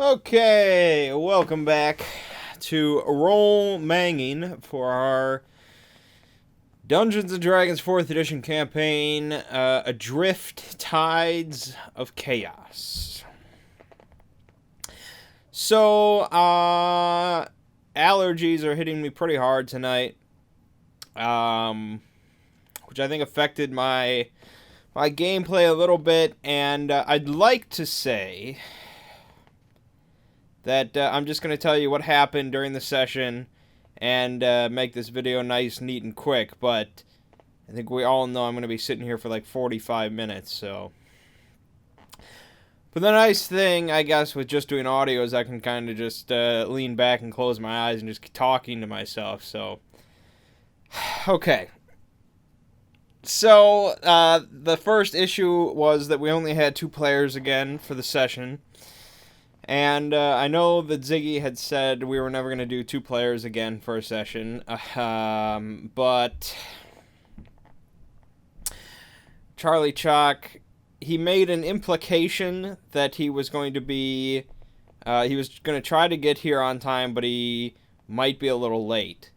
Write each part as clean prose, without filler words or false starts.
Okay, welcome back to Roll Mangging for our Dungeons & Dragons 4th Edition campaign, Adrift Tides of Chaos. So, allergies are hitting me pretty hard tonight, which I think affected my gameplay a little bit, and I'd like to say that I'm just going to tell you what happened during the session and make this video nice, neat, and quick, but I think we all know I'm going to be sitting here for like 45 minutes, so. But the nice thing, I guess, with just doing audio is I can kind of just lean back and close my eyes and just keep talking to myself, so. Okay. So, the first issue was that we only had 2 players again for the session. And I know that Ziggy had said we were never going to do 2 players again for a session, but Charlie Chalk, he made an implication that he was going to be, he was going to try to get here on time, but he might be a little late.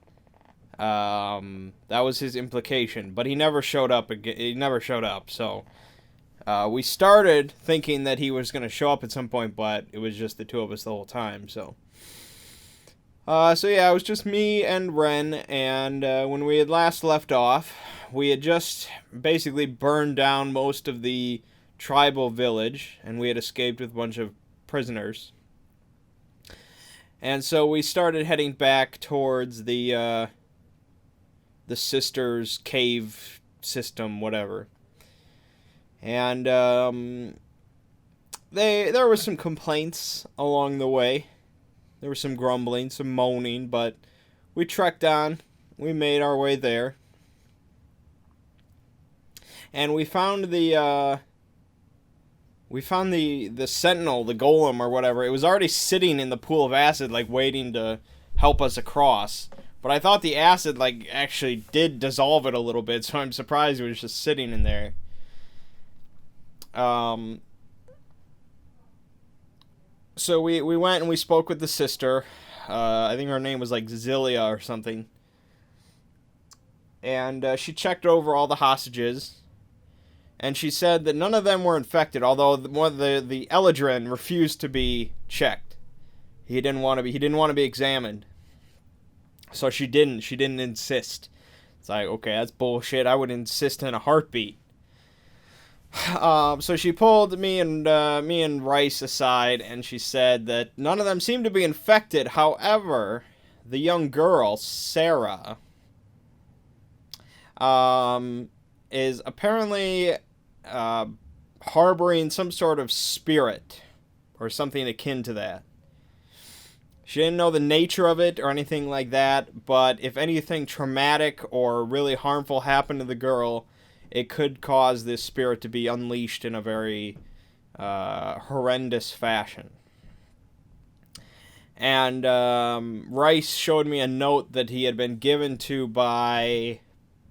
That was his implication, but he never showed up again. He never showed up, so. We started thinking that he was going to show up at some point, but it was just the 2 of us the whole time, so. So yeah, it was just me and Ren, and when we had last left off, we had just basically burned down most of the tribal village, and we had escaped with a bunch of prisoners. And so we started heading back towards the sisters' cave system, whatever. And there were some complaints along the way. There was some grumbling, some moaning, but we trekked on. We made our way there. And we found the sentinel, the golem or whatever. It was already sitting in the pool of acid, like waiting to help us across. But I thought the acid like actually did dissolve it a little bit, so I'm surprised it was just sitting in there. So we went and we spoke with the sister. I think her name was like Zilia or something. And she checked over all the hostages. And she said that none of them were infected, although the Eladrin refused to be checked. He didn't want to be examined. So she didn't insist. It's like, okay, that's bullshit. I would insist in a heartbeat. So she pulled me and Rice aside, and she said that none of them seemed to be infected. However, the young girl, Sarah, is apparently harboring some sort of spirit or something akin to that. She didn't know the nature of it or anything like that, but if anything traumatic or really harmful happened to the girl, it could cause this spirit to be unleashed in a very horrendous fashion. And Rice showed me a note that he had been given to by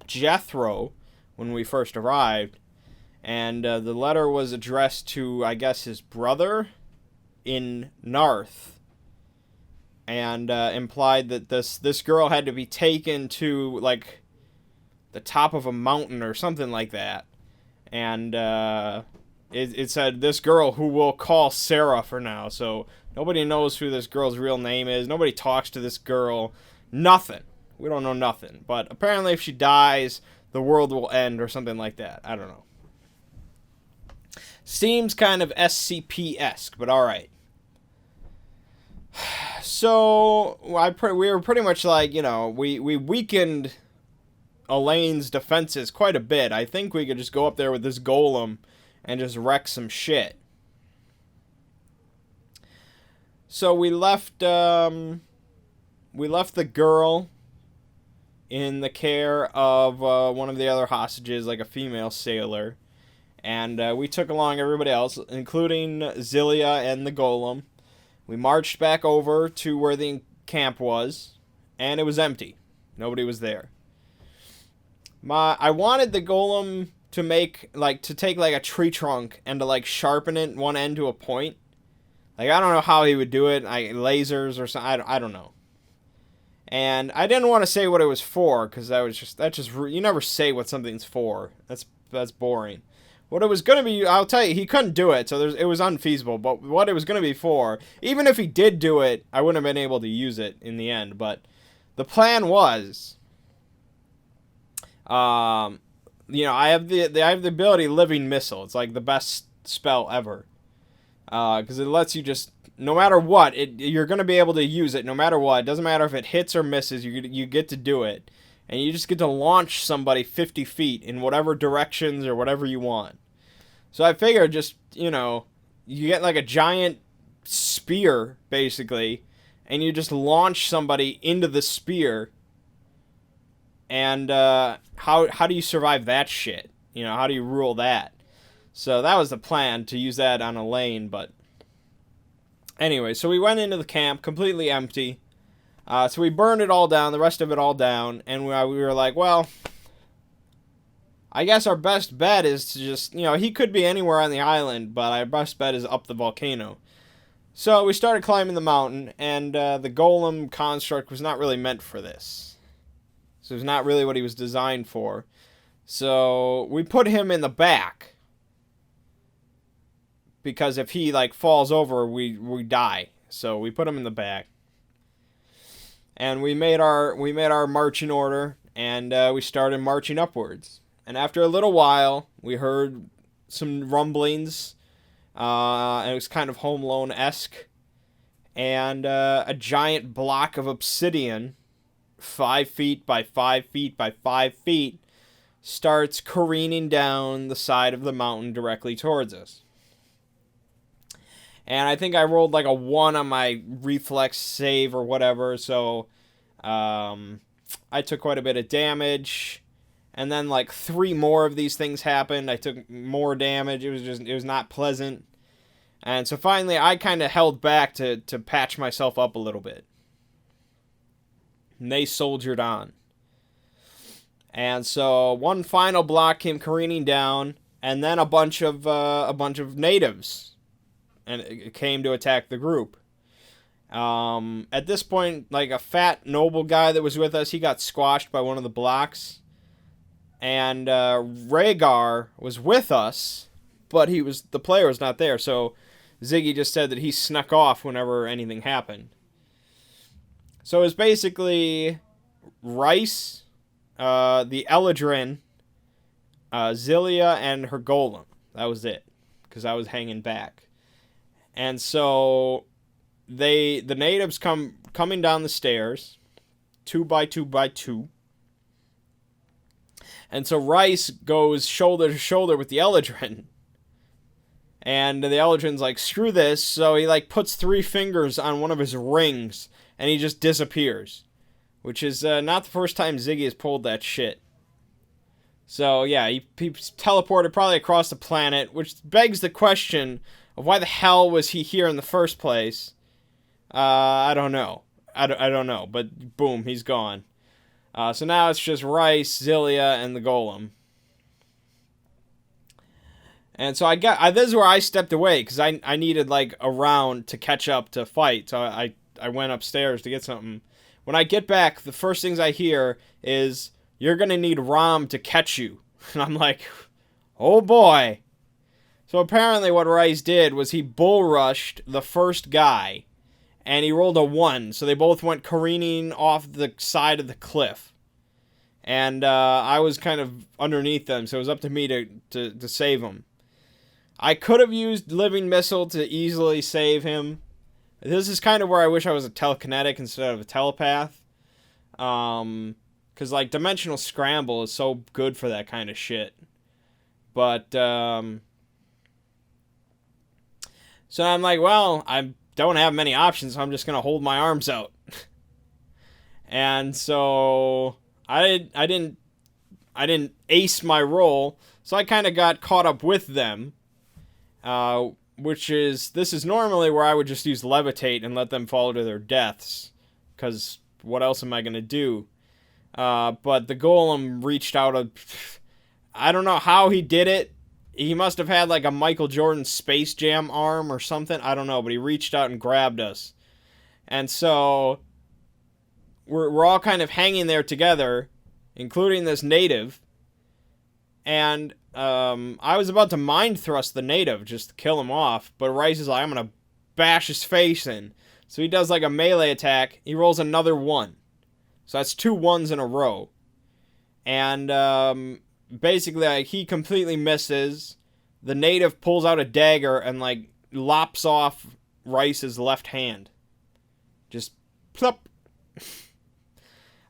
Jethro when we first arrived. And the letter was addressed to, I guess, his brother in Narth. And implied that this girl had to be taken to, like, the top of a mountain or something like that. And it said, this girl who we'll call Sarah for now. So nobody knows who this girl's real name is. Nobody talks to this girl. Nothing. We don't know nothing. But apparently if she dies, the world will end or something like that. I don't know. Seems kind of SCP-esque, but alright. So we were pretty much like, you know, we weakened Elaine's defenses quite a bit. I think we could just go up there with this golem and just wreck some shit. So we left the girl in the care of one of the other hostages, like a female sailor. And we took along everybody else, including Zilia and the golem. We marched back over to where the camp was, and it was empty. Nobody was there. I wanted the golem to take like a tree trunk and to like sharpen it one end to a point. Like, I don't know how he would do it. Lasers or something. I don't know. And I didn't want to say what it was for, because you never say what something's for. That's boring. What it was going to be, I'll tell you, he couldn't do it, so it was unfeasible. But what it was going to be for, even if he did do it, I wouldn't have been able to use it in the end. But the plan was, I have the ability Living Missile. It's like the best spell ever, because it lets you just, no matter what, you're going to be able to use it no matter what. It doesn't matter if it hits or misses. You get to do it, and you just get to launch somebody 50 feet in whatever directions or whatever you want. So I figured just, you get like a giant spear, basically, and you just launch somebody into the spear. And how do you survive that shit? How do you rule that? So that was the plan, to use that on a lane. But anyway, so we went into the camp completely empty. So we burned it all down, the rest of it all down. And we were like, well, I guess our best bet is to just, he could be anywhere on the island, but our best bet is up the volcano. So we started climbing the mountain, and the golem construct was not really meant for this. So it's not really what he was designed for. So we put him in the back, because if he falls over, we die. So we put him in the back, and we made our marching order, and we started marching upwards. And after a little while, we heard some rumblings, and it was kind of Home Alone-esque, and a giant block of obsidian, 5 feet by 5 feet by 5 feet, starts careening down the side of the mountain directly towards us. And I think I rolled like a 1 on my reflex save or whatever, so I took quite a bit of damage. And then 3 more of these things happened. I took more damage. It was not pleasant. And so finally I kind of held back to patch myself up a little bit. And they soldiered on. And so one final block came careening down, and then a bunch of natives, and it came to attack the group. At this point, a fat noble guy that was with us, he got squashed by one of the blocks. And Rhaegar was with us, but the player was not there. So Ziggy just said that he snuck off whenever anything happened. So it was basically Rice, the Eladrin, Zilia, and her golem. That was it, because I was hanging back. And so the natives coming down the stairs, 2 by 2 by 2. And so Rice goes shoulder to shoulder with the Eladrin. And the Eladrin's like, screw this. So he puts 3 fingers on one of his rings, and he just disappears. Which is not the first time Ziggy has pulled that shit. So yeah, he teleported probably across the planet, which begs the question of why the hell was he here in the first place. I don't know. I don't know, but boom, he's gone. So now it's just Rice, Zilia, and the golem. And so this is where I stepped away, because I needed a round to catch up to fight. So I went upstairs to get something. When I get back, the first things I hear is, you're going to need Rom to catch you. And I'm like, oh boy. So apparently what Rice did was he bull rushed the first guy, and he rolled a 1, so they both went careening off the side of the cliff. And I was kind of underneath them, so it was up to me to save him. I could have used Living Missile to easily save him. This is kind of where I wish I was a telekinetic instead of a telepath. Because, Dimensional Scramble is so good for that kind of shit. But, so I'm like, well, I don't have many options, so I'm just going to hold my arms out. And so I didn't ace my roll, so I kind of got caught up with them. This is normally where I would just use Levitate and let them fall to their deaths, because what else am I going to do? But the golem reached out I don't know how he did it, he must have had like a Michael Jordan Space Jam arm or something. I don't know, but he reached out and grabbed us. And so we're all kind of hanging there together, including this native. And I was about to mind thrust the native just to kill him off, but Rice is like, I'm going to bash his face in. So he does like a melee attack. He rolls another 1. So that's 2 1s in a row. And basically, like, he completely misses. The native pulls out a dagger and like lops off Rice's left hand. Just plop.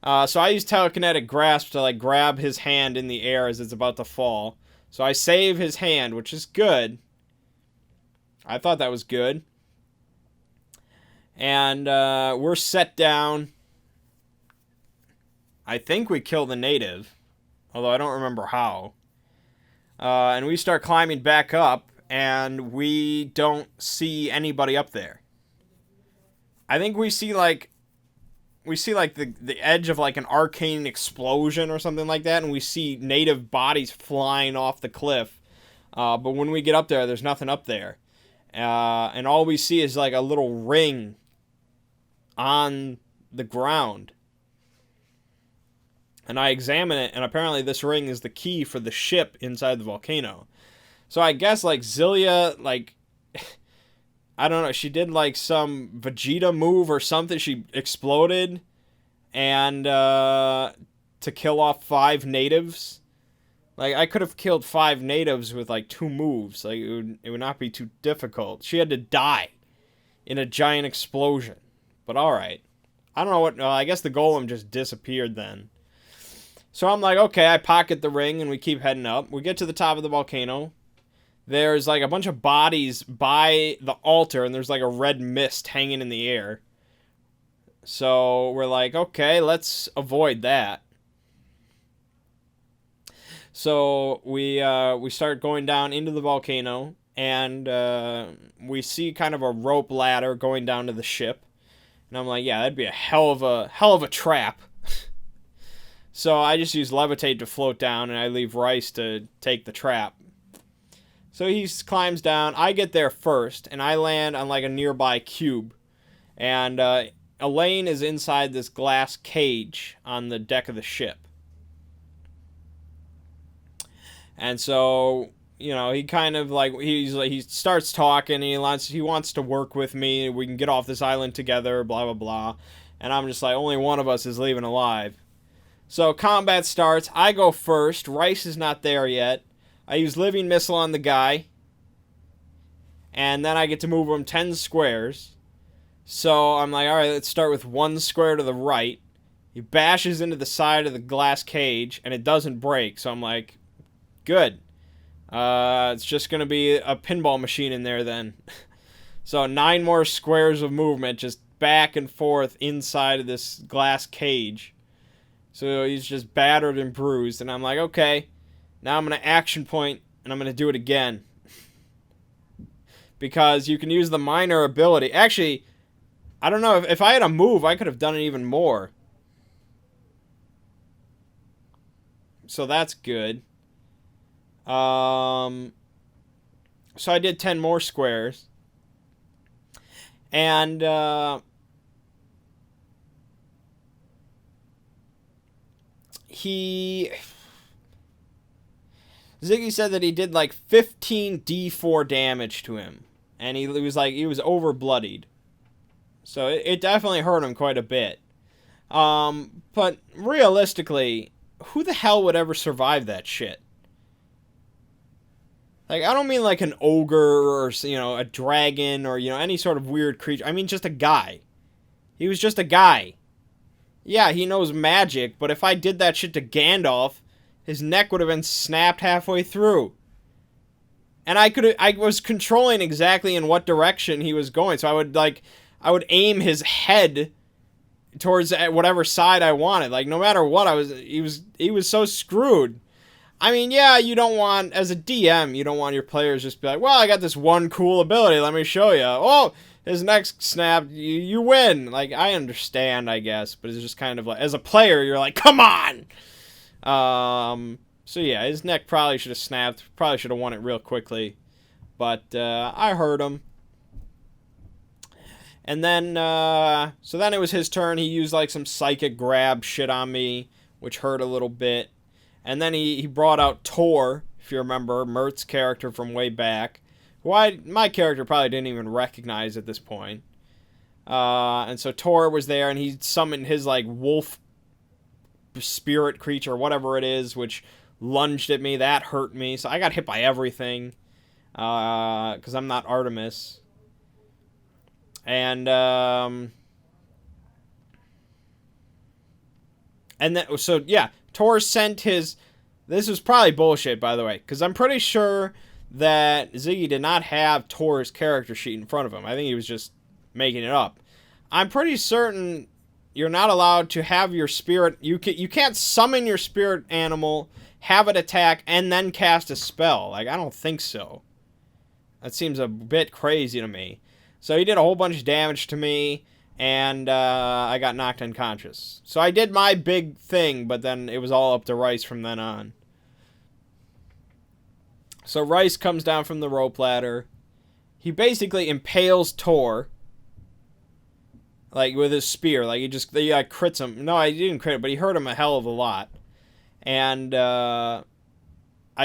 So I use telekinetic grasp to like grab his hand in the air as it's about to fall. So I save his hand, which is good. I thought that was good. And we're set down. I think we kill the native, although I don't remember how. And we start climbing back up, and we don't see anybody up there. I think we see like the edge of like an arcane explosion or something like that, and we see native bodies flying off the cliff. But when we get up there, there's nothing up there. And all we see is like a little ring on the ground. And I examine it, and apparently this ring is the key for the ship inside the volcano. So I guess, like, Zilia, like, I don't know, she did, like, some Vegeta move or something. She exploded, and, to kill off 5 natives. Like, I could have killed 5 natives with, like, 2 moves. Like, it would not be too difficult. She had to die in a giant explosion. But alright. I don't know what, I guess the golem just disappeared then. So I'm like, okay, I pocket the ring, and we keep heading up. We get to the top of the volcano. There's, like, a bunch of bodies by the altar, and there's, like, a red mist hanging in the air. So we're like, okay, let's avoid that. So we start going down into the volcano, and we see kind of a rope ladder going down to the ship. And I'm like, yeah, that'd be a hell of a trap. So I just use levitate to float down, and I leave Rice to take the trap. So he climbs down. I get there first, and I land on like a nearby cube. And Elaine is inside this glass cage on the deck of the ship. And so, you know, he kind of like he starts talking. He wants to work with me. We can get off this island together. Blah blah blah. And I'm just like, only one of us is leaving alive. So combat starts. I go first. Rice is not there yet. I use living missile on the guy. And then I get to move him 10 squares. So I'm like, alright, let's start with 1 square to the right. He bashes into the side of the glass cage, and it doesn't break. So I'm like, good. It's just going to be a pinball machine in there then. So 9 more squares of movement, just back and forth inside of this glass cage. So he's just battered and bruised. And I'm like, okay, now I'm going to action point, and I'm going to do it again. Because you can use the minor ability. Actually, I don't know. If I had a move, I could have done it even more. So that's good. So I did 10 more squares. And Ziggy said that he did like 15 D4 damage to him. And he was over bloodied. So it definitely hurt him quite a bit. But realistically, who the hell would ever survive that shit? Like, I don't mean like an ogre or, you know, a dragon or, you know, any sort of weird creature. I mean just a guy. He was just a guy. Yeah, he knows magic, but if I did that shit to Gandalf, his neck would have been snapped halfway through. And I was controlling exactly in what direction he was going, so I would aim his head towards whatever side I wanted. Like, no matter what, he was so screwed. I mean, yeah, you don't want, as a DM, you don't want your players just be like, well, I got this one cool ability, let me show you. Oh, his neck's snapped, you win. Like, I understand, I guess, but it's just kind of like, as a player, you're like, come on! So yeah, his neck probably should have snapped. Probably should have won it real quickly. But I hurt him. And then, so then it was his turn. He used like some psychic grab shit on me, which hurt a little bit. And then he brought out Tor, if you remember, Mert's character from way back, who my character probably didn't even recognize at this point. And so Tor was there, and he summoned his like wolf spirit creature, whatever it is, which lunged at me. That hurt me. So I got hit by everything, because I'm not Artemis. And then, so yeah, Tor sent his, this was probably bullshit, by the way, because I'm pretty sure that Ziggy did not have Tor's character sheet in front of him. I think he was just making it up. I'm pretty certain you're not allowed to have your spirit, you can't summon your spirit animal, have it attack, and then cast a spell. Like, I don't think so. That seems a bit crazy to me. So he did a whole bunch of damage to me, and I got knocked unconscious. So I did my big thing, but then it was all up to Rice from then on. So Rice comes down from the rope ladder. He basically impales Tor, like, with his spear. Like, he crits him. No, he didn't crit him, but he hurt him a hell of a lot. And I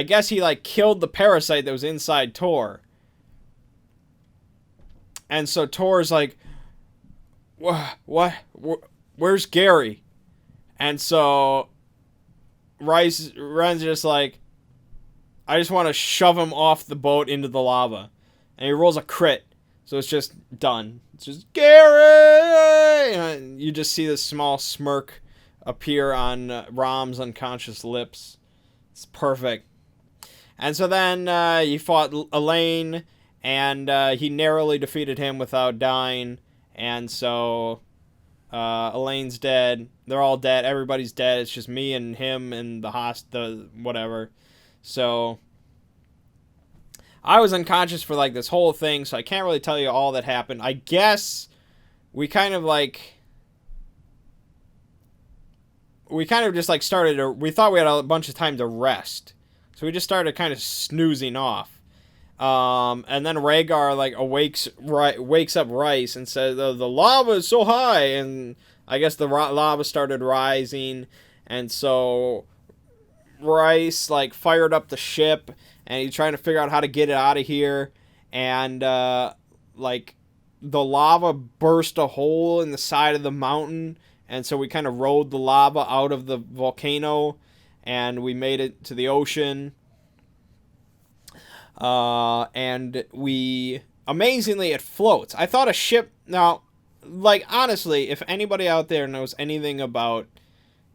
guess he, like, killed the parasite that was inside Tor. And so Tor's like, what? Where's Gary? And so Ren's just like, I just want to shove him off the boat into the lava. And he rolls a crit. So it's just done. It's just, Gary! And you just see this small smirk appear on Rom's unconscious lips. It's perfect. And so then he fought Elaine, and he narrowly defeated him without dying. And so Elaine's dead. They're all dead. Everybody's dead. It's just me and him and the whatever. So I was unconscious for like this whole thing, so I can't really tell you all that happened. I guess we kind of just like we thought we had a bunch of time to rest. So we just started kind of snoozing off. And then Rhaegar like wakes up Rice and says the lava is so high, and I guess the lava started rising, and so Rice like fired up the ship, and he's trying to figure out how to get it out of here, and like the lava burst a hole in the side of the mountain, and so we kind of rode the lava out of the volcano, and we made it to the ocean. And amazingly, it floats. I thought a ship, now, like, honestly, if anybody out there knows anything about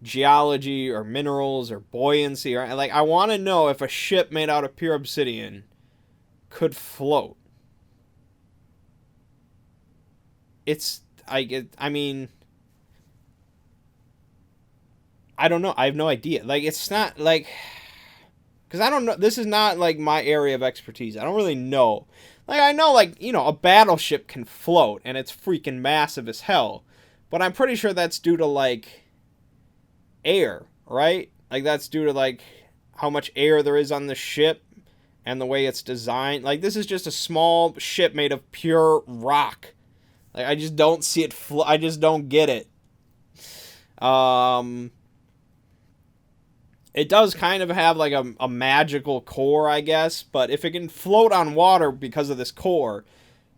geology or minerals or buoyancy, or, like, I want to know if a ship made out of pure obsidian could float. I mean, I don't know. I have no idea. Like, it's not, like, because I don't know, this is not, like, my area of expertise. I don't really know. Like, I know, like, you know, a battleship can float, and it's freaking massive as hell. But I'm pretty sure that's due to, like, air, right? Like, that's due to, like, how much air there is on the ship and the way it's designed. Like, this is just a small ship made of pure rock. Like, I just don't see it I just don't get it. It does kind of have, like, a magical core, I guess. But if it can float on water because of this core,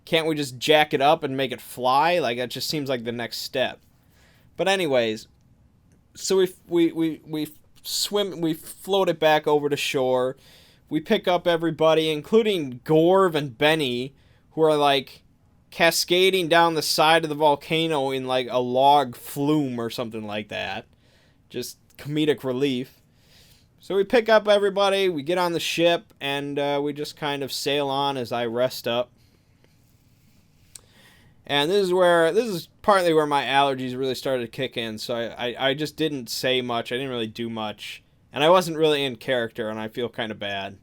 can't we just jack it up and make it fly? Like, that just seems like the next step. But anyways, so we float it back over to shore. We pick up everybody, including Gorv and Benny, who are, like, cascading down the side of the volcano in, like, a log flume or something like that. Just comedic relief. So we pick up everybody, we get on the ship, and we just kind of sail on as I rest up. And this is partly where my allergies really started to kick in, so I just didn't say much, I didn't really do much. And I wasn't really in character, and I feel kind of bad.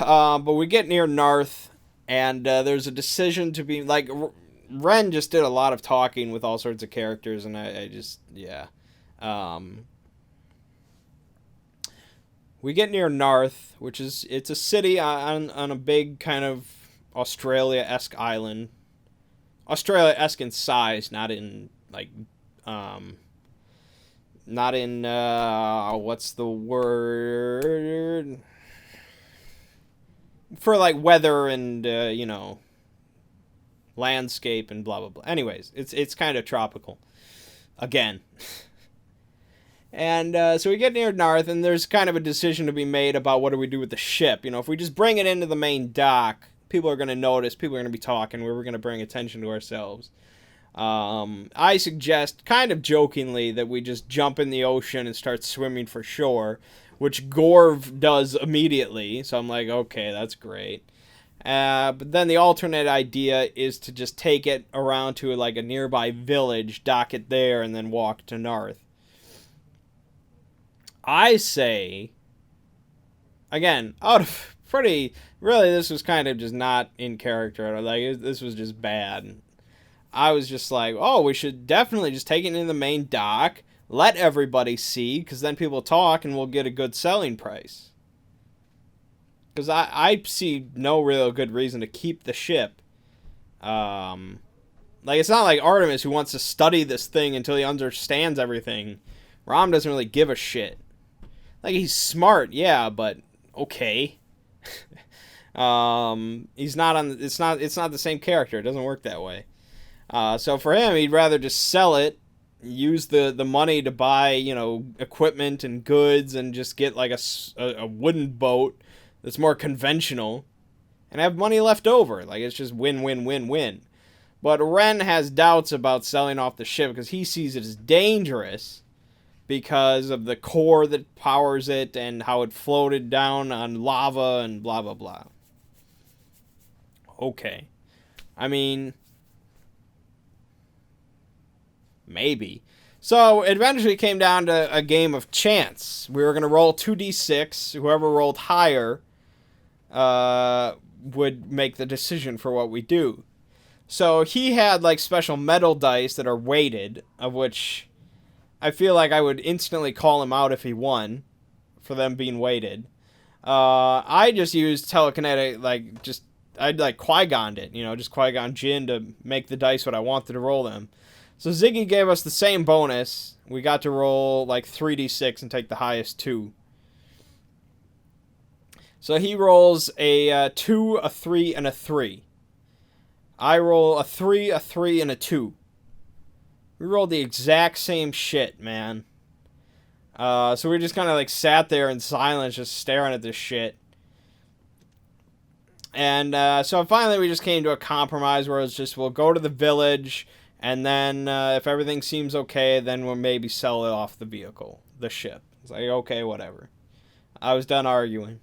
But we get near Narth, and there's a decision to be, like, Ren just did a lot of talking with all sorts of characters, and I just, yeah. we get near Narth, which is it's a city on a big kind of Australia-esque island. Australia-esque in size, not in like um not in what's the word for like weather and landscape and blah blah blah. Anyways, it's kind of tropical again. And so we get near Narth, and there's kind of a decision to be made about what do we do with the ship. If we just bring it into the main dock, people are going to notice, people are going to be talking, we're going to bring attention to ourselves. I suggest, kind of jokingly, that we just jump in the ocean and start swimming for shore, which Gorv does immediately, so I'm like, okay, that's great. But then the alternate idea is to just take it around to like a nearby village, dock it there, and then walk to Narth. I say, again, out of really, this was kind of just not in character. Like, this was just bad. I was just like, oh, we should definitely just take it into the main dock, let everybody see, because then people talk and we'll get a good selling price. Because I see no real good reason to keep the ship. Like, it's not like Artemis who wants to study this thing until he understands everything. Rom doesn't really give a shit. Like, he's smart, yeah, but okay. He's not on. It's not the same character. It doesn't work that way. So for him, he'd rather just sell it, use the money to buy equipment and goods, and just get like a wooden boat that's more conventional, and have money left over. Like, it's just win win win win. But Ren has doubts about selling off the ship because he sees it as dangerous, because of the core that powers it and how it floated down on lava and blah, blah, blah. Okay. I mean, maybe. So, it eventually came down to a game of chance. We were going to roll 2d6. Whoever rolled higher would make the decision for what we do. So, he had, like, special metal dice that are weighted, of which I feel like I would instantly call him out if he won, for them being weighted. I just used telekinetic, I'd Qui-Gon'd it, just Qui-Gon Jinn to make the dice what I wanted to roll them. So Ziggy gave us the same bonus. We got to roll like 3d6 and take the highest 2. So he rolls a 2, a 3, and a 3. I roll a 3, a 3, and a 2. We rolled the exact same shit, man. So we just kind of like sat there in silence, just staring at this shit. And so finally we just came to a compromise where it's just, we'll go to the village, and then if everything seems okay, then we'll maybe sell it off the ship. It's like, okay, whatever. I was done arguing.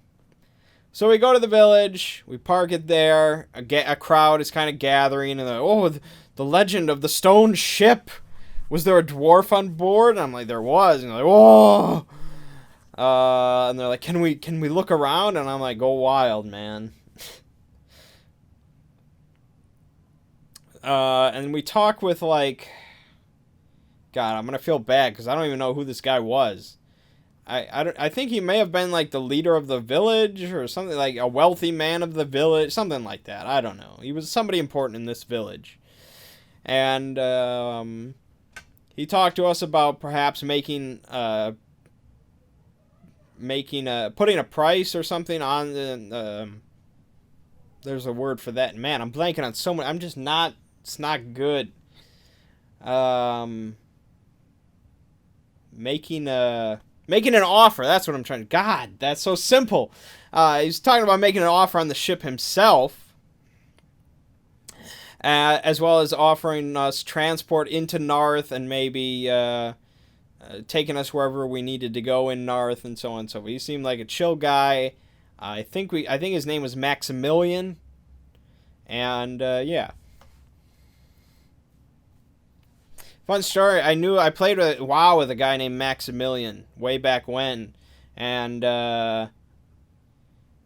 So we go to the village, we park it there, a crowd is kind of gathering, and they're like, oh, the legend of the stone ship. Was there a dwarf on board? And I'm like, there was. And they're like, whoa. And they're like, can we look around? And I'm like, go wild, man. And we talk with, like, God, I'm gonna feel bad because I don't even know who this guy was. I think he may have been like the leader of the village or something, like a wealthy man of the village, something like that. I don't know. He was somebody important in this village. And he talked to us about perhaps putting a price or something on the there's a word for that. Man, I'm blanking on so many. It's not good. Making an offer. That's what I'm trying to... God, that's so simple. He's talking about making an offer on the ship himself. As well as offering us transport into Narth and maybe taking us wherever we needed to go in Narth and so on and so forth. He seemed like a chill guy. I think his name was Maximilian. And yeah. Fun story. I played WoW with a guy named Maximilian way back when, and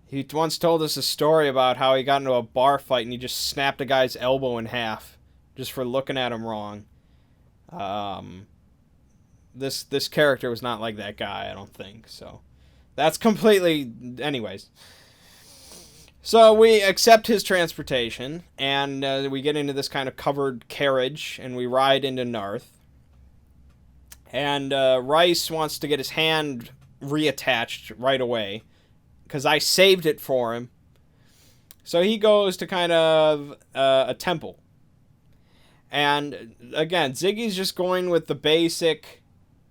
he once told us a story about how he got into a bar fight and he just snapped a guy's elbow in half just for looking at him wrong. This character was not like that guy, I don't think. So That's completely... Anyways. So we accept his transportation, and we get into this kind of covered carriage, and we ride into Narth. And Rice wants to get his hand reattached right away, because I saved it for him. So he goes to kind of a temple. And again, Ziggy's just going with the basic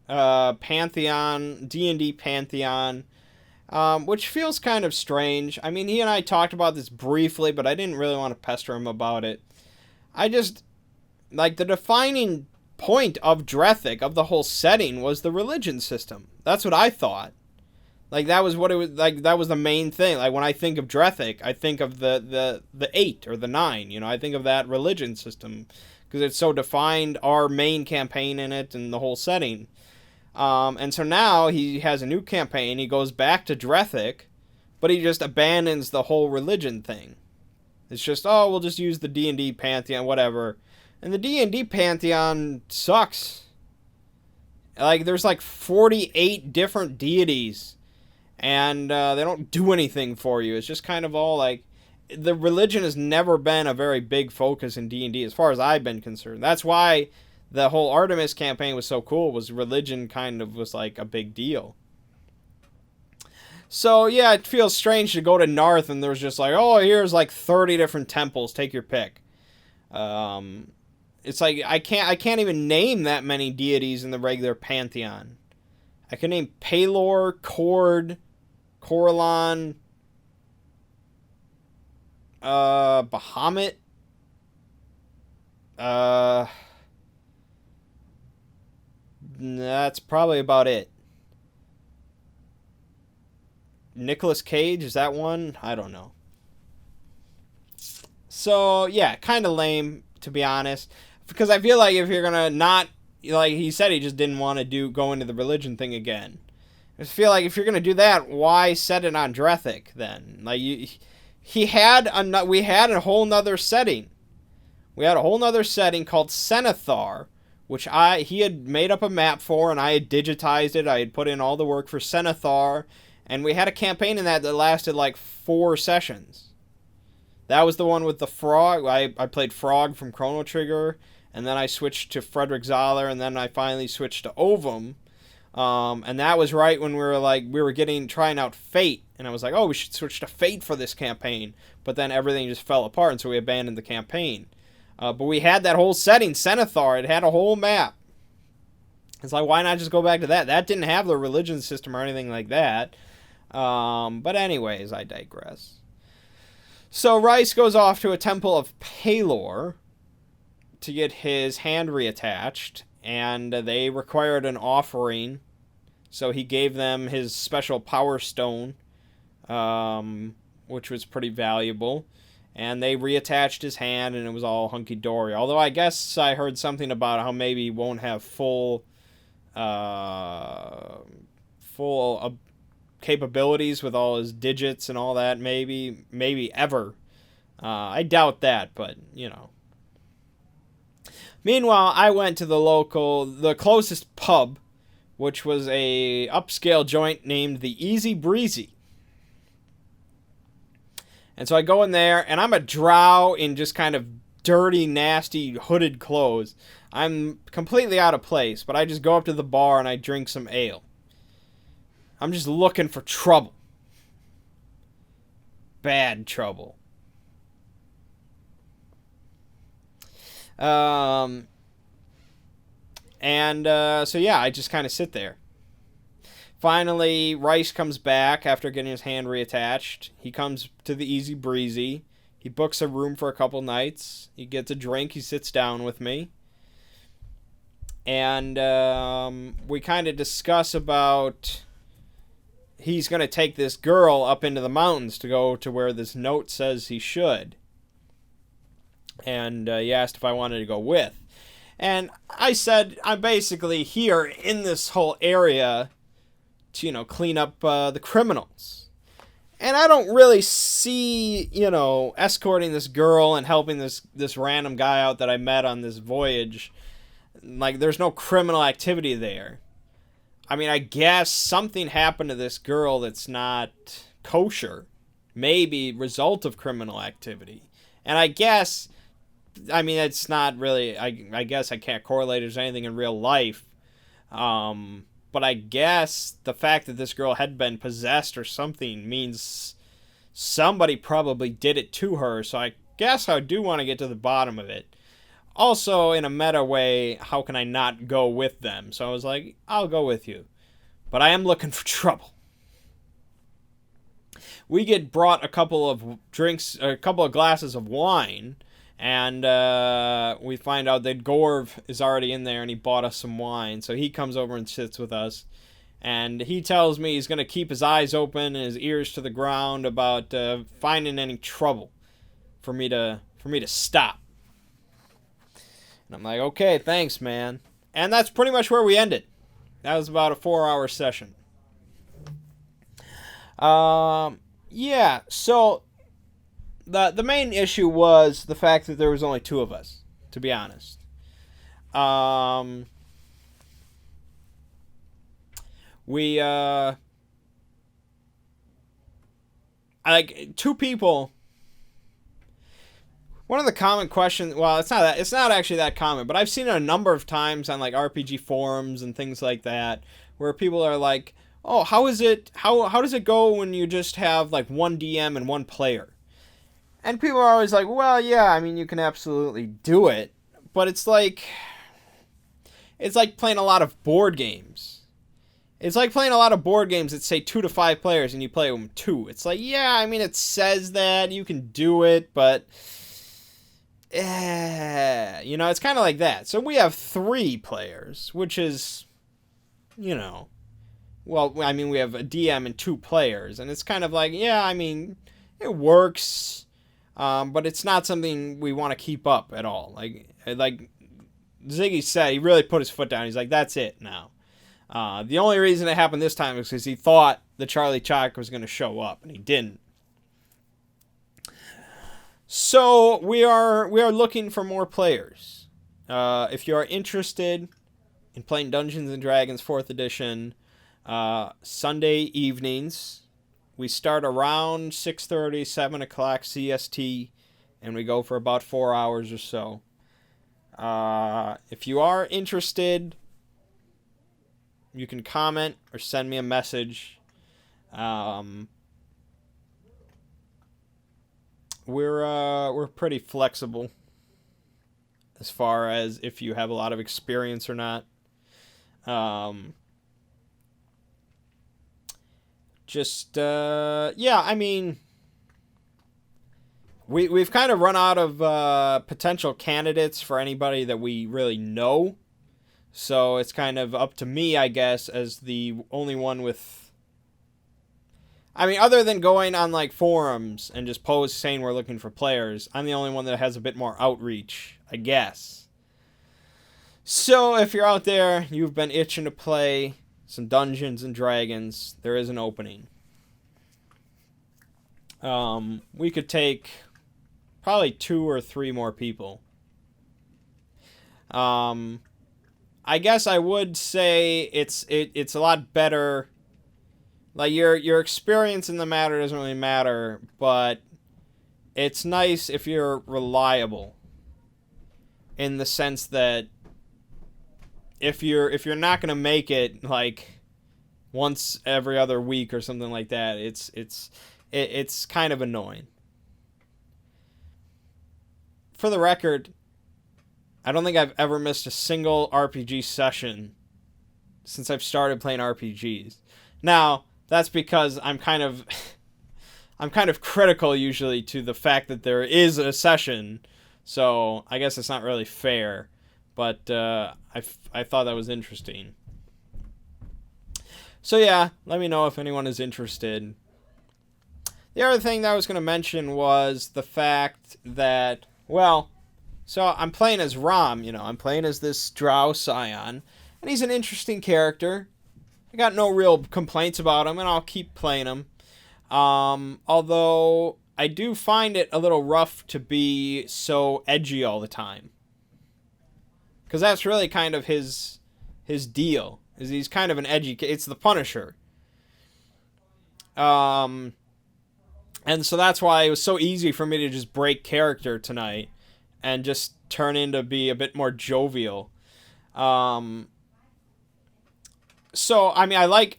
Pantheon, D&D Pantheon, which feels kind of strange. I mean, he and I talked about this briefly, but I didn't really want to pester him about it. I just, like, the defining point of Drethic, of the whole setting, was the religion system. That's what I thought. Like, that was what it was, like, that was the main thing. Like, when I think of Drethic, I think of the 8 or the 9, you know, I think of that religion system, because it's so defined our main campaign in it and the whole setting. And so now he has a new campaign. He goes back to Drethic, but he just abandons the whole religion thing. It's just, oh, we'll just use the D&D Pantheon, whatever. And the D&D Pantheon sucks. Like, there's like 48 different deities, and they don't do anything for you. It's just kind of all like... The religion has never been a very big focus in D&D as far as I've been concerned. That's why the whole Artemis campaign was so cool, was religion kind of was like a big deal. So yeah, it feels strange to go to Narth and there's just like, oh, here's like 30 different temples, take your pick. It's like I can't even name that many deities in the regular Pantheon. I can name Pelor, Cord, Coralon, Bahamut, that's probably about it. Nicolas Cage, is that one? I don't know. So, yeah, kind of lame, to be honest. Because I feel like if you're gonna not... Like, he said he just didn't want to go into the religion thing again. I just feel like if you're gonna do that, why set it on Drethic, then? Like, we had a whole nother setting. We had a whole nother setting called Senethar, which he had made up a map for, and I had digitized it. I had put in all the work for Senethar, and we had a campaign in that lasted like 4 sessions. That was the one with the frog. I played Frog from Chrono Trigger, and then I switched to Frederick Zoller, and then I finally switched to Ovum. And that was right when we were trying out Fate, and I was like, oh, we should switch to Fate for this campaign. But then everything just fell apart, and so we abandoned the campaign. But we had that whole setting, Senethar. It had a whole map. It's like, why not just go back to that? That didn't have the religion system or anything like that. But anyways, I digress. So Rice goes off to a temple of Pelor to get his hand reattached, and they required an offering. So he gave them his special power stone, which was pretty valuable. And they reattached his hand, and it was all hunky-dory. Although I guess I heard something about how maybe he won't have full capabilities with all his digits and all that, maybe ever. I doubt that, but, you know. Meanwhile, I went to the closest pub, which was a upscale joint named the Easy Breezy. And so I go in there, and I'm a drow in just kind of dirty, nasty, hooded clothes. I'm completely out of place, but I just go up to the bar and I drink some ale. I'm just looking for trouble. Bad trouble. So yeah, I just kind of sit there. Finally, Rice comes back after getting his hand reattached. He comes to the Easy Breezy. He books a room for a couple nights. He gets a drink. He sits down with me. And we kind of discuss about... He's going to take this girl up into the mountains to go to where this note says he should. And he asked if I wanted to go with. And I said, I'm basically here in this whole area to, clean up the criminals. And I don't really see, escorting this girl and helping this random guy out that I met on this voyage. Like, there's no criminal activity there. I mean, I guess something happened to this girl that's not kosher. Maybe result of criminal activity. And I guess, I mean, it's not really, I guess I can't correlate it as anything in real life. But I guess the fact that this girl had been possessed or something means somebody probably did it to her. So I guess I do want to get to the bottom of it. Also, in a meta way, how can I not go with them? So I was like, I'll go with you. But I am looking for trouble. We get brought a couple of drinks, a couple of glasses of wine, and we find out that Gorv is already in there and he bought us some wine. So he comes over and sits with us. And he tells me he's going to keep his eyes open and his ears to the ground about finding any trouble for me to stop. And I'm like, okay, thanks, man. And that's pretty much where we ended. That was about a 4-hour session. Yeah, so the main issue was the fact that there was only 2 of us, to be honest. We, like, 2 people. One of the common questions, well, it's not actually that common, but I've seen it a number of times on like RPG forums and things like that, where people are like, "Oh, how does it go when you just have like one DM and one player?" And people are always like, "Well, yeah, I mean, you can absolutely do it, but it's like playing a lot of board games. It's like playing a lot of board games that say 2 to 5 players and you play them 2. It's like, yeah, I mean, it says that you can do it, but you know, it's kind of like that. So we have 3 players, which is, you know, well, I mean, we have a DM and 2 players, and it's kind of like, yeah, I mean, it works, but it's not something we want to keep up at all. Like Ziggy said, he really put his foot down. He's like, that's it now. The only reason it happened this time is because he thought the Charlie Chalk was going to show up, and he didn't. So we are looking for more players. If you are interested in playing Dungeons and Dragons 4th edition, Sunday evenings, we start around 6:30, 7 o'clock CST, and we go for about 4 hours or so. If you are interested, you can comment or send me a message. We're pretty flexible as far as if you have a lot of experience or not. Yeah, I mean, we've kind of run out of potential candidates for anybody that we really know. So it's kind of up to me, I guess, as the only one with... I mean, other than going on, like, forums and just saying we're looking for players, I'm the only one that has a bit more outreach, I guess. So, if you're out there, you've been itching to play some Dungeons and Dragons, there is an opening. We could take probably 2 or 3 more people. I guess I would say it's a lot better. Like, your experience in the matter doesn't really matter, but it's nice if you're reliable. In the sense that if you're not gonna make it like once every other week or something like that, it's kind of annoying. For the record, I don't think I've ever missed a single RPG session since I've started playing RPGs. Now, that's because I'm kind of critical usually to the fact that there is a session, so I guess it's not really fair, but I thought that was interesting. So yeah, let me know if anyone is interested. The other thing that I was going to mention was the fact that, well, so I'm playing as Rom, you know, I'm playing as this Drow Scion, and he's an interesting character. I got no real complaints about him, and I'll keep playing him. Although I do find it a little rough to be so edgy all the time. Because that's really kind of his deal. Is he's kind of an edgy... It's the Punisher. And so that's why it was so easy for me to just break character tonight and just turn into be a bit more jovial. So I mean, I like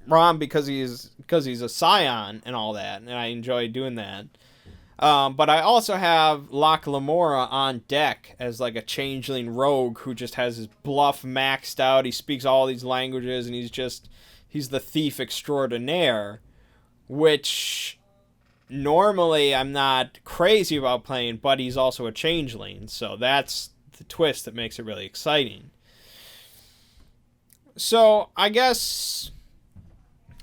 Rom because he's a scion and all that, and I enjoy doing that. But I also have Locke Lamora on deck as like a changeling rogue who just has his bluff maxed out. He speaks all these languages, and he's the thief extraordinaire, which normally I'm not crazy about playing, but he's also a changeling, so that's the twist that makes it really exciting. So I guess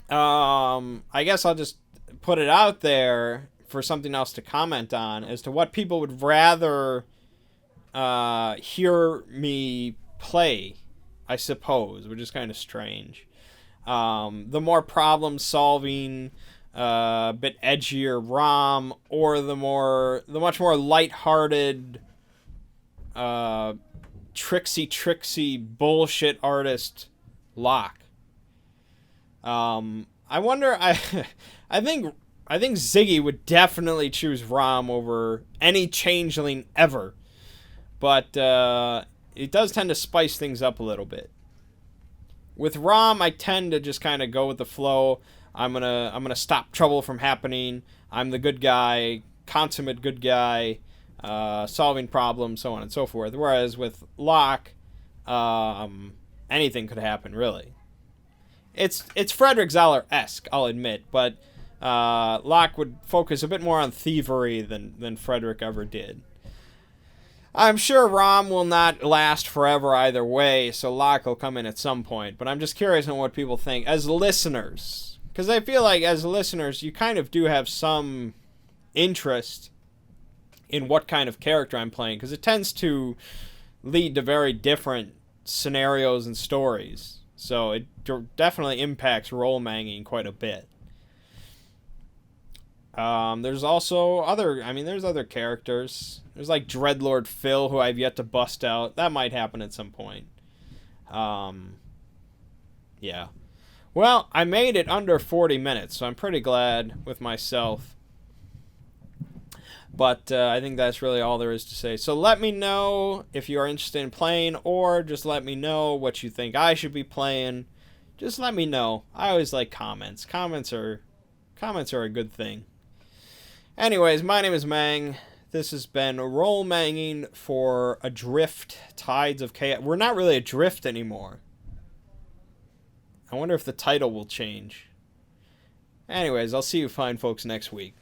I'll just put it out there for something else to comment on as to what people would rather hear me play, I suppose, which is kind of strange. The more problem-solving, bit edgier Rom, or the much more lighthearted, tricksy bullshit artist Locke. I wonder. I think Ziggy would definitely choose Rom over any changeling ever, but it does tend to spice things up a little bit. With Rom, I tend to just kind of go with the flow. I'm gonna stop trouble from happening. I'm the good guy, consummate good guy, solving problems, so on and so forth. Whereas with Locke, anything could happen, really. It's Frederick Zeller-esque, I'll admit, but Locke would focus a bit more on thievery than Frederick ever did. I'm sure Rom will not last forever either way, so Locke will come in at some point, but I'm just curious on what people think as listeners. Because I feel like as listeners, you kind of do have some interest in what kind of character I'm playing, because it tends to lead to very different scenarios and stories. So it definitely impacts role-manging quite a bit. There's also there's other characters. There's like Dreadlord Phil, who I've yet to bust out. That might happen at some point. Yeah. Well, I made it under 40 minutes, so I'm pretty glad with myself. But I think that's really all there is to say. So let me know if you are interested in playing, or just let me know what you think I should be playing. Just let me know. I always like comments. Comments are a good thing. Anyways, my name is Mang. This has been Roll Manging for Adrift, Tides of Chaos. We're not really adrift anymore. I wonder if the title will change. Anyways, I'll see you fine folks next week.